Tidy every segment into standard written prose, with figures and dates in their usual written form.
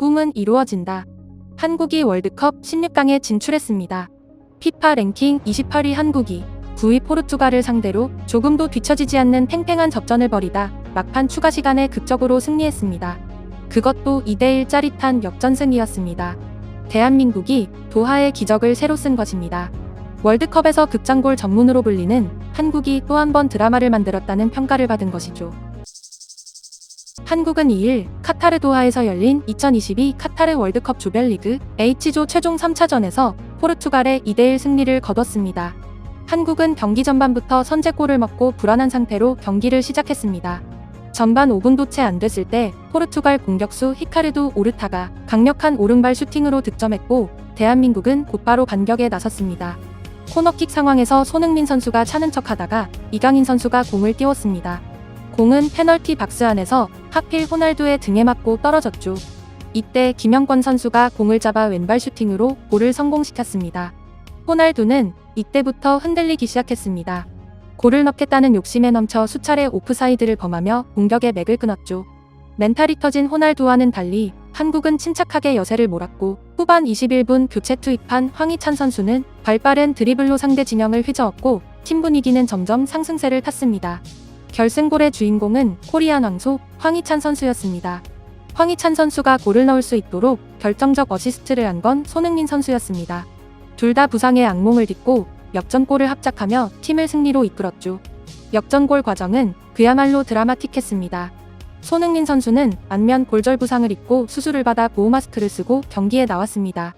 꿈은 이루어진다. 한국이 월드컵 16강에 진출했습니다. 피파 랭킹 28위 한국이 9위 포르투갈을 상대로 조금도 뒤처지지 않는 팽팽한 접전을 벌이다 막판 추가 시간에 극적으로 승리했습니다. 그것도 2대1 짜릿한 역전승이었습니다. 대한민국이 도하의 기적을 새로 쓴 것입니다. 월드컵에서 극장골 전문으로 불리는 한국이 또 한 번 드라마를 만들었다는 평가를 받은 것이죠. 한국은 2일 카타르 도하에서 열린 2022 카타르 월드컵 조별리그 H조 최종 3차전에서 포르투갈의 2대1 승리를 거뒀습니다. 한국은 경기 전반부터 선제골을 먹고 불안한 상태로 경기를 시작했습니다. 전반 5분도 채 안 됐을 때 포르투갈 공격수 히카르두 오르타가 강력한 오른발 슈팅으로 득점했고 대한민국은 곧바로 반격에 나섰습니다. 코너킥 상황에서 손흥민 선수가 차는 척하다가 이강인 선수가 공을 띄웠습니다. 공은 페널티 박스 안에서 하필 호날두의 등에 맞고 떨어졌죠. 이때 김영권 선수가 공을 잡아 왼발 슈팅으로 골을 성공시켰습니다. 호날두는 이때부터 흔들리기 시작했습니다. 골을 넣겠다는 욕심에 넘쳐 수차례 오프사이드를 범하며 공격의 맥을 끊었죠. 멘탈이 터진 호날두와는 달리 한국은 침착하게 여세를 몰았고 후반 21분 교체 투입한 황희찬 선수는 발빠른 드리블로 상대 진영을 휘저었고 팀 분위기는 점점 상승세를 탔습니다. 결승골의 주인공은 코리안 왕소 황희찬 선수였습니다. 황희찬 선수가 골을 넣을 수 있도록 결정적 어시스트를 한 건 손흥민 선수였습니다. 둘 다 부상의 악몽을 딛고 역전골을 합작하며 팀을 승리로 이끌었죠. 역전골 과정은 그야말로 드라마틱했습니다. 손흥민 선수는 안면 골절 부상을 입고 수술을 받아 보호 마스크를 쓰고 경기에 나왔습니다.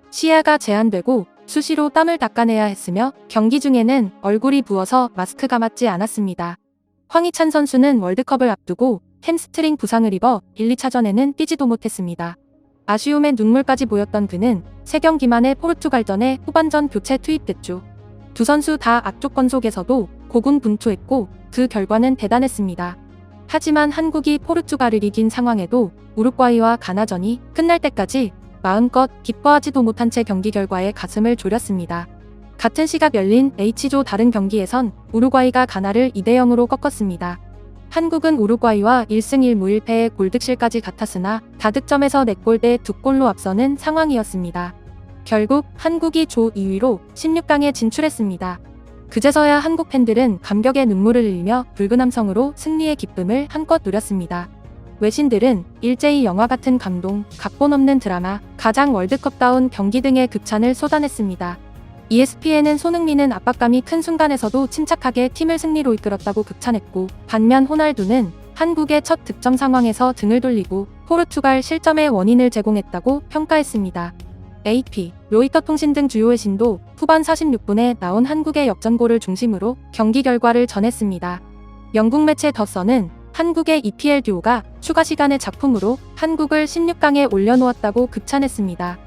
시야가 제한되고 수시로 땀을 닦아내야 했으며 경기 중에는 얼굴이 부어서 마스크가 맞지 않았습니다. 황희찬 선수는 월드컵을 앞두고 햄스트링 부상을 입어 1, 2차전에는 뛰지도 못했습니다. 아쉬움에 눈물까지 보였던 그는 3경기 만에 포르투갈전에 후반전 교체 투입됐죠. 두 선수 다 악조 건속에서도 고군분투했고 그 결과는 대단했습니다. 하지만 한국이 포르투갈을 이긴 상황에도 우루과이와 가나전이 끝날 때까지 마음껏 기뻐하지도 못한 채 경기 결과에 가슴을 졸였습니다. 같은 시각 열린 H조 다른 경기에선 우루과이가 가나를 2대0으로 꺾었습니다. 한국은 우루과이와 1승 1무 1패의 골득실까지 같았으나 다득점에서 4골 대 2골로 앞서는 상황이었습니다. 결국 한국이 조 2위로 16강에 진출했습니다. 그제서야 한국 팬들은 감격의 눈물을 흘리며 붉은 함성으로 승리의 기쁨을 한껏 누렸습니다. 외신들은 일제히 영화 같은 감동, 각본 없는 드라마, 가장 월드컵다운 경기 등의 극찬을 쏟아냈습니다. ESPN은 손흥민은 압박감이 큰 순간에서도 침착하게 팀을 승리로 이끌었다고 극찬했고 반면 호날두는 한국의 첫 득점 상황에서 등을 돌리고 포르투갈 실점의 원인을 제공했다고 평가했습니다. AP, 로이터 통신 등 주요 외신도 후반 46분에 나온 한국의 역전골을 중심으로 경기 결과를 전했습니다. 영국 매체 더 선은 한국의 EPL 듀오가 추가 시간의 작품으로 한국을 16강에 올려놓았다고 극찬했습니다.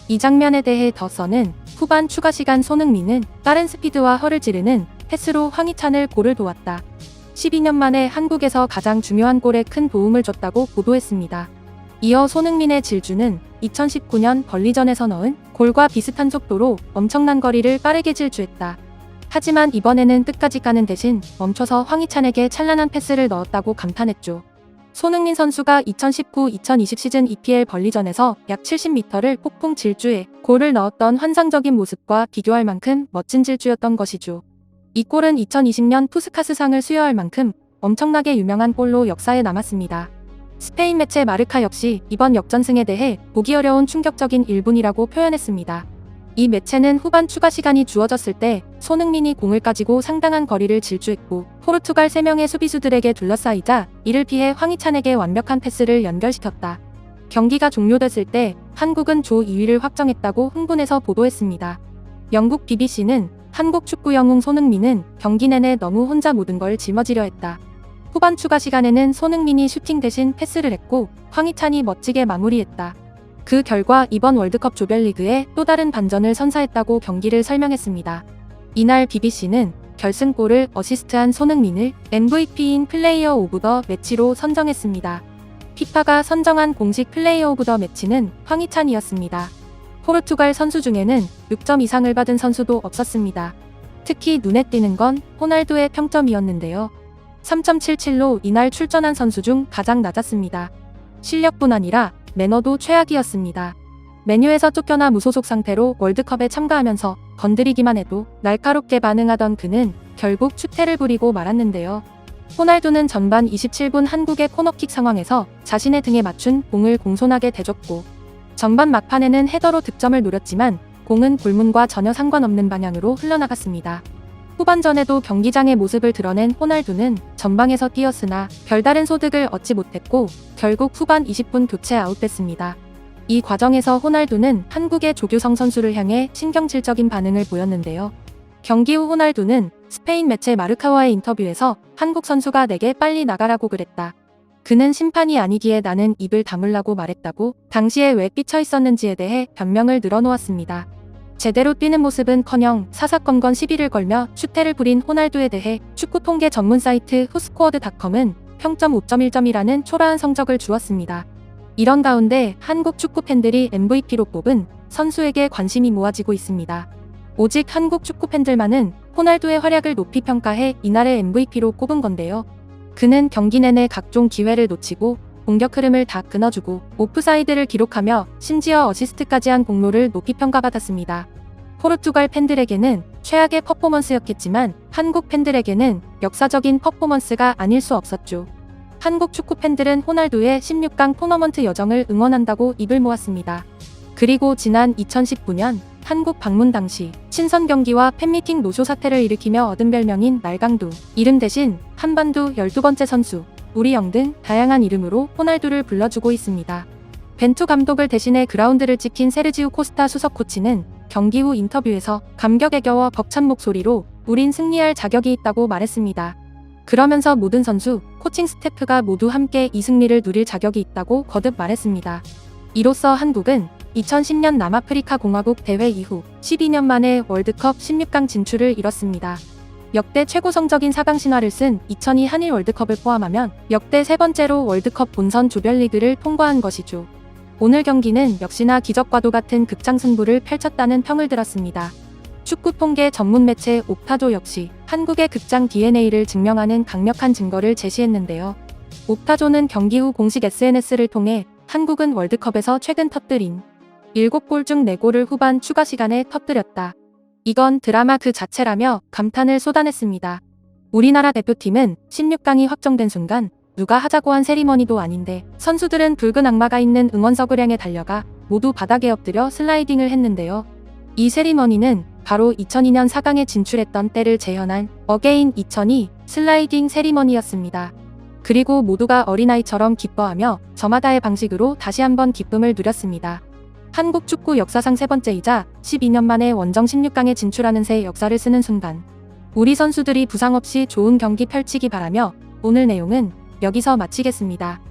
이 장면에 대해 더 선은 후반 추가 시간 손흥민은 빠른 스피드와 허를 찌르는 패스로 황희찬을 골을 도왔다. 12년 만에 한국에서 가장 중요한 골에 큰 도움을 줬다고 보도했습니다. 이어 손흥민의 질주는 2019년 벌리전에서 넣은 골과 비슷한 속도로 엄청난 거리를 빠르게 질주했다. 하지만 이번에는 끝까지 가는 대신 멈춰서 황희찬에게 찬란한 패스를 넣었다고 감탄했죠. 손흥민 선수가 2019-2020 시즌 EPL 벌리전에서 약 70m를 폭풍 질주해 골을 넣었던 환상적인 모습과 비교할 만큼 멋진 질주였던 것이죠. 이 골은 2020년 푸스카스상을 수여할 만큼 엄청나게 유명한 골로 역사에 남았습니다. 스페인 매체 마르카 역시 이번 역전승에 대해 보기 어려운 충격적인 1분이라고 표현했습니다. 이 매체는 후반 추가 시간이 주어졌을 때 손흥민이 공을 가지고 상당한 거리를 질주했고 포르투갈 3명의 수비수들에게 둘러싸이자 이를 피해 황희찬에게 완벽한 패스를 연결시켰다. 경기가 종료됐을 때 한국은 조 2위를 확정했다고 흥분해서 보도했습니다. 영국 BBC는 한국 축구 영웅 손흥민은 경기 내내 너무 혼자 모든 걸 짊어지려 했다. 후반 추가 시간에는 손흥민이 슈팅 대신 패스를 했고 황희찬이 멋지게 마무리했다. 그 결과 이번 월드컵 조별리그에 또 다른 반전을 선사했다고 경기를 설명했습니다. 이날 BBC는 결승골을 어시스트한 손흥민을 MVP인 플레이어 오브 더 매치로 선정했습니다. 피파가 선정한 공식 플레이어 오브 더 매치는 황희찬이었습니다. 포르투갈 선수 중에는 6점 이상을 받은 선수도 없었습니다. 특히 눈에 띄는 건 호날두의 평점이었는데요. 3.77로 이날 출전한 선수 중 가장 낮았습니다. 실력뿐 아니라 매너도 최악이었습니다. 메뉴에서 쫓겨나 무소속 상태로 월드컵에 참가하면서 건드리기만 해도 날카롭게 반응하던 그는 결국 추태를 부리고 말았는데요. 호날두는 전반 27분 한국의 코너킥 상황에서 자신의 등에 맞춘 공을 공손하게 대줬고, 전반 막판에는 헤더로 득점을 노렸지만 공은 골문과 전혀 상관없는 방향으로 흘러나갔습니다. 후반전에도 경기장의 모습을 드러낸 호날두는 전방에서 뛰었으나 별다른 소득을 얻지 못했고 결국 후반 20분 교체 아웃됐습니다. 이 과정에서 호날두는 한국의 조규성 선수를 향해 신경질적인 반응을 보였는데요. 경기 후 호날두는 스페인 매체 마르카와의 인터뷰에서 한국 선수가 내게 빨리 나가라고 그랬다. 그는 심판이 아니기에 나는 입을 다물라고 말했다고 당시에 왜 삐쳐 있었는지에 대해 변명을 늘어놓았습니다. 제대로 뛰는 모습은커녕 사사건건 시비를 걸며 추태를 부린 호날두에 대해 축구 통계 전문 사이트 후스코어드닷컴은 평점 5.1점이라는 초라한 성적을 주었습니다. 이런 가운데 한국 축구 팬들이 MVP로 뽑은 선수에게 관심이 모아지고 있습니다. 오직 한국 축구 팬들만은 호날두의 활약을 높이 평가해 이날의 MVP로 꼽은 건데요. 그는 경기 내내 각종 기회를 놓치고 공격 흐름을 다 끊어주고 오프사이드를 기록하며 심지어 어시스트까지 한 공로를 높이 평가받았습니다. 포르투갈 팬들에게는 최악의 퍼포먼스였겠지만 한국 팬들에게는 역사적인 퍼포먼스가 아닐 수 없었죠. 한국 축구 팬들은 호날두의 16강 토너먼트 여정을 응원한다고 입을 모았습니다. 그리고 지난 2019년 한국 방문 당시 친선 경기와 팬미팅 노쇼 사태를 일으키며 얻은 별명인 날강두, 이름 대신 한반도 12번째 선수, 우리 영 등 다양한 이름으로 호날두를 불러주고 있습니다. 벤투 감독을 대신해 그라운드를 지킨 세르지우 코스타 수석 코치는 경기 후 인터뷰에서 감격에 겨워 벅찬 목소리로 우린 승리할 자격이 있다고 말했습니다. 그러면서 모든 선수, 코칭 스태프가 모두 함께 이 승리를 누릴 자격이 있다고 거듭 말했습니다. 이로써 한국은 2010년 남아프리카 공화국 대회 이후 12년 만에 월드컵 16강 진출을 이뤘습니다. 역대 최고 성적인 4강 신화를 쓴 2002 한일 월드컵을 포함하면 역대 세 번째로 월드컵 본선 조별리그를 통과한 것이죠. 오늘 경기는 역시나 기적과도 같은 극장 승부를 펼쳤다는 평을 들었습니다. 축구 통계 전문 매체 옵타조 역시 한국의 극장 DNA를 증명하는 강력한 증거를 제시했는데요. 옵타조는 경기 후 공식 SNS를 통해 한국은 월드컵에서 최근 터뜨린 7골 중 4골을 후반 추가 시간에 터뜨렸다. 이건 드라마 그 자체라며 감탄을 쏟아냈습니다. 우리나라 대표팀은 16강이 확정된 순간 누가 하자고 한 세리머니도 아닌데 선수들은 붉은 악마가 있는 응원석을 향해 달려가 모두 바닥에 엎드려 슬라이딩을 했는데요. 이 세리머니는 바로 2002년 4강에 진출했던 때를 재현한 어게인 2002 슬라이딩 세리머니였습니다. 그리고 모두가 어린아이처럼 기뻐하며 저마다의 방식으로 다시 한번 기쁨을 누렸습니다. 한국 축구 역사상 세 번째이자 12년 만에 원정 16강에 진출하는 새 역사를 쓰는 순간, 우리 선수들이 부상 없이 좋은 경기 펼치기 바라며 오늘 내용은 여기서 마치겠습니다.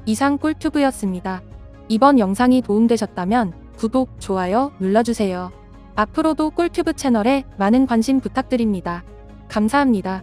이상 꿀튜브였습니다. 이번 영상이 도움되셨다면 구독, 좋아요 눌러주세요. 앞으로도 꿀튜브 채널에 많은 관심 부탁드립니다. 감사합니다.